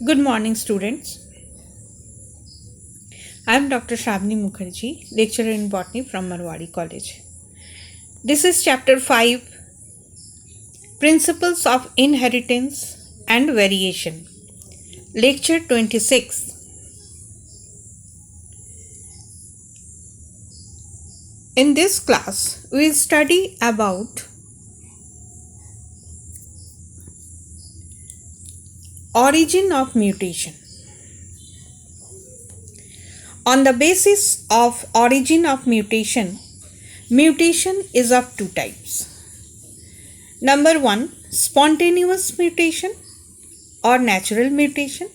Good morning, students. I am Dr. Shravani Mukherjee, lecturer in botany from Marwari College. This is chapter 5, Principles of Inheritance and Variation, lecture 26. In this class, we will study about origin of mutation. On the basis of origin of mutation, mutation is of two types. Number 1, spontaneous mutation or natural mutation,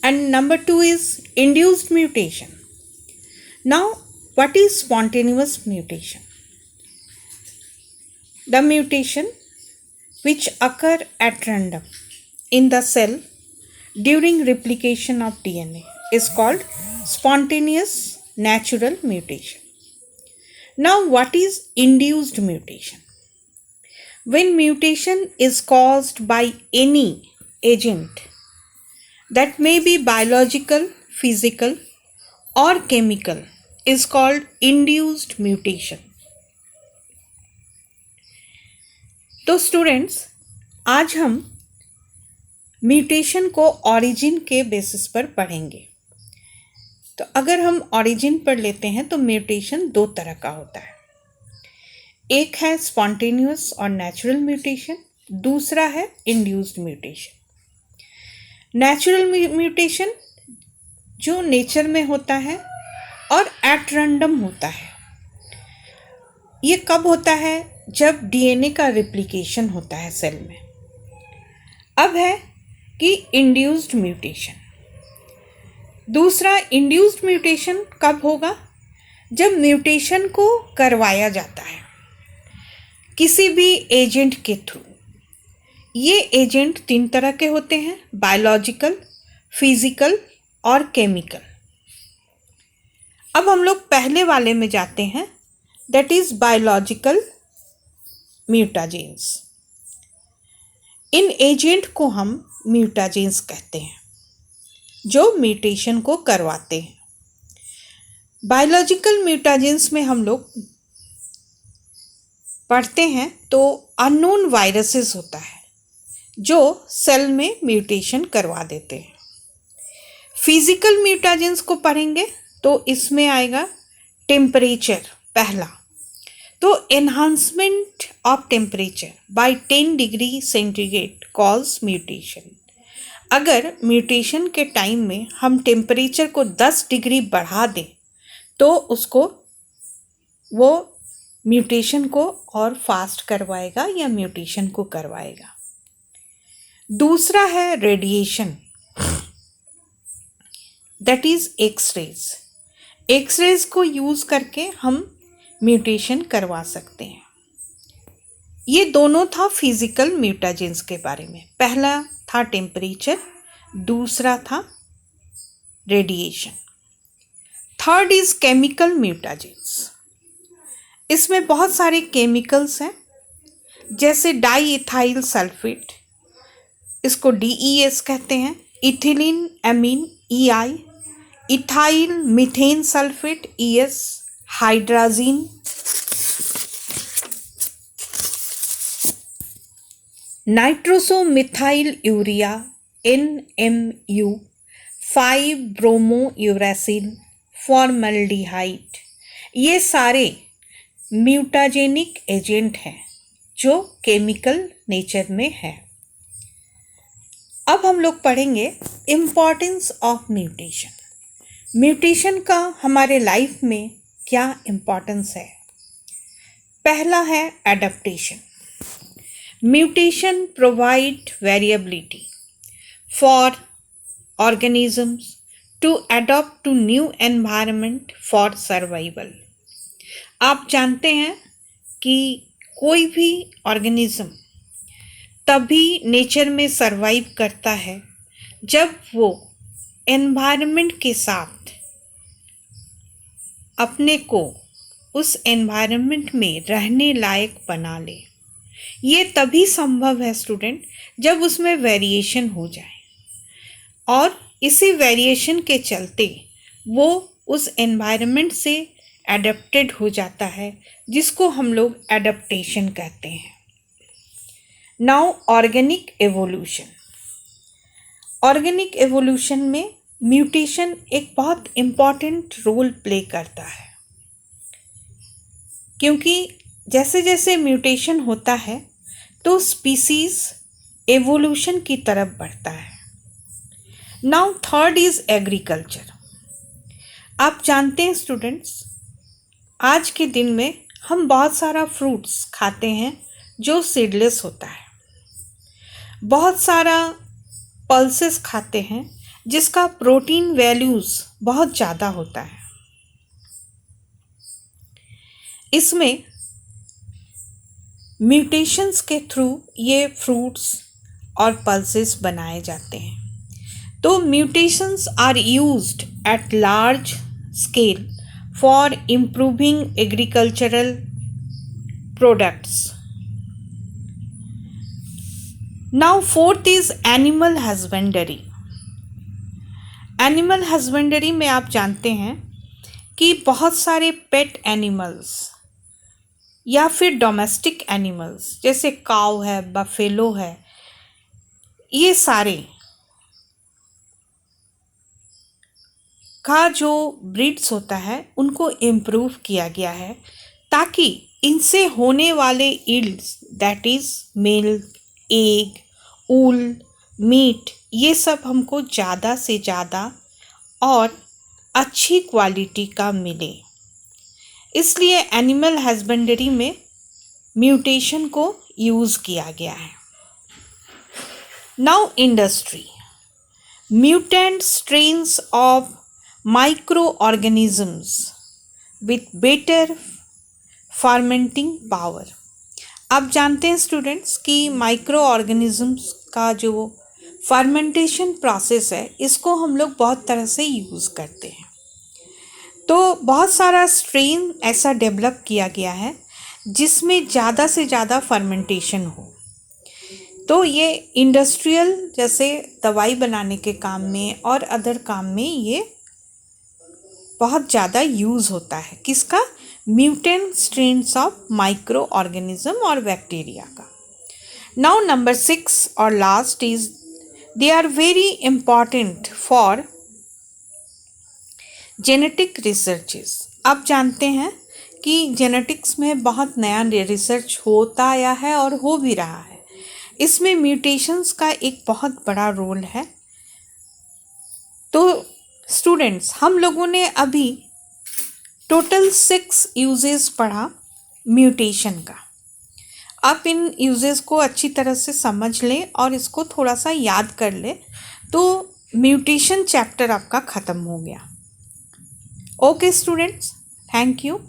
and number 2 is induced mutation. Now, what is spontaneous mutation? The mutation which occur at random in the cell during replication of DNA is called spontaneous natural mutation. Now, what is induced mutation? When mutation is caused by any agent that may be biological, physical or chemical is called induced mutation. तो students, आज हम mutation को origin के basis पर पढ़ेंगे। तो अगर हम ऑरिजिन पर लेते हैं तो म्यूटेशन दो तरह का होता है। एक है स्पॉन्टेनियस और नेचुरल म्यूटेशन, दूसरा है इंड्यूस्ड म्यूटेशन। नेचुरल म्यूटेशन जो नेचर में होता है और एट रैंडम होता है। ये कब होता है? जब डीएनए का रिप्लिकेशन होता है सेल में। अब है कि इंड्यूस्ड म्यूटेशन। दूसरा इंड्यूस्ड म्यूटेशन कब होगा? जब म्यूटेशन को करवाया जाता है किसी भी एजेंट के थ्रू। ये एजेंट 3 तरह के होते हैं, बायोलॉजिकल, फिजिकल और केमिकल। अब हम लोग पहले वाले में जाते हैं, that is biological mutagens. In agent को हम म्यूटाजेंस कहते हैं जो म्यूटेशन को करवाते हैं। बायोलॉजिकल म्यूटाजेंस में हम लोग पढ़ते हैं तो अननोन वायरसेस होता है जो सेल में म्यूटेशन करवा देते हैं। फिजिकल म्यूटाजेंस को पढ़ेंगे तो इसमें आएगा टेम्परेचर पहला। तो enhancement of temperature by 10 degree centigrade cause mutation. अगर म्यूटेशन के टाइम में हम टेम्परेचर को 10 डिग्री बढ़ा दें तो उसको वो म्यूटेशन को और फास्ट करवाएगा या म्यूटेशन को करवाएगा। दूसरा है radiation, that is X rays. X rays को यूज़ करके हम म्यूटेशन करवा सकते हैं। ये दोनों था फिजिकल म्यूटाजेंस के बारे में। पहला था टेम्परेचर, दूसरा था radiation. Third is chemical mutagens. इसमें बहुत सारे केमिकल्स हैं, जैसे डाई इथाइल सल्फेट, इसको DES कहते हैं, ethylene amine EI, ethyl methane sulphate ES, hydrazine, nitrosomethyl urea NMU, 5 bromo uracil, formaldehyde. ये सारे म्यूटाजेनिक एजेंट हैं जो केमिकल नेचर में है। अब हम लोग पढ़ेंगे इम्पॉर्टेंस ऑफ म्यूटेशन। म्यूटेशन का हमारे लाइफ में क्या इम्पॉर्टेंस है? पहला है adaptation. Mutation provide variability for organisms to adopt to new environment for survival. आप जानते हैं कि कोई भी ऑर्गेनिज्म तभी नेचर में सरवाइव करता है जब वो एनवायरनमेंट के साथ अपने को उस एनवायरनमेंट में रहने लायक बना ले। ये तभी संभव है स्टूडेंट जब उसमें वेरिएशन हो जाए। और इसी वेरिएशन के चलते वो उस एनवायरनमेंट से एडेप्टेड हो जाता है, जिसको हम लोग एडेप्टेशन कहते हैं। Now organic evolution. Organic evolution में म्यूटेशन एक बहुत इम्पॉर्टेंट रोल प्ले करता है, क्योंकि जैसे जैसे म्यूटेशन होता है तो स्पीसीज एवोल्यूशन की तरफ बढ़ता है। Now third is agriculture. आप जानते हैं स्टूडेंट्स, आज के दिन में हम बहुत सारा फ्रूट्स खाते हैं जो सीडलेस होता है, बहुत सारा पल्सेस खाते हैं जिसका प्रोटीन वैल्यूज़ बहुत ज़्यादा होता है। इसमें म्यूटेशंस के थ्रू ये फ्रूट्स और पल्सेस बनाए जाते हैं। तो mutations are used at large scale for improving agricultural products. Now fourth is animal husbandry. Animal husbandry में आप जानते हैं कि बहुत सारे पेट एनिमल्स या फिर डोमेस्टिक एनिमल्स जैसे काऊ है, बफेलो है, ये सारे का जो ब्रीड्स होता है उनको इम्प्रूव किया गया है, ताकि इनसे होने वाले yields, that is milk, egg, wool, meat, ये सब हमको ज़्यादा से ज़्यादा और अच्छी क्वालिटी का मिले। इसलिए एनिमल हस्बेंडरी में म्यूटेशन को यूज़ किया गया है। Now industry. Mutant strains of micro organisms with better fermenting power. आप जानते हैं स्टूडेंट्स कि माइक्रो ऑर्गेनिजम्स का जो फर्मेंटेशन प्रोसेस है, इसको हम लोग बहुत तरह से यूज़ करते हैं। तो बहुत सारा स्ट्रेन ऐसा डेवलप किया गया है जिसमें ज़्यादा से ज़्यादा फर्मेंटेशन हो। तो ये इंडस्ट्रियल जैसे दवाई बनाने के काम में और अदर काम में ये बहुत ज़्यादा यूज़ होता है। किसका? Mutant strains of micro organism और बैक्टीरिया का। नाउ नंबर 6 और last is they are very important for genetic researches. आप जानते हैं कि जेनेटिक्स में बहुत नया रिसर्च होता आया है और हो भी रहा है। इसमें म्यूटेशंस का एक बहुत बड़ा रोल है। तो स्टूडेंट्स, हम लोगों ने अभी टोटल 6 यूजेस पढ़ा म्यूटेशन का। आप इन यूजेस को अच्छी तरह से समझ लें और इसको थोड़ा सा याद कर लें, तो म्यूटेशन चैप्टर आपका ख़त्म हो गया। Okay students, thank you.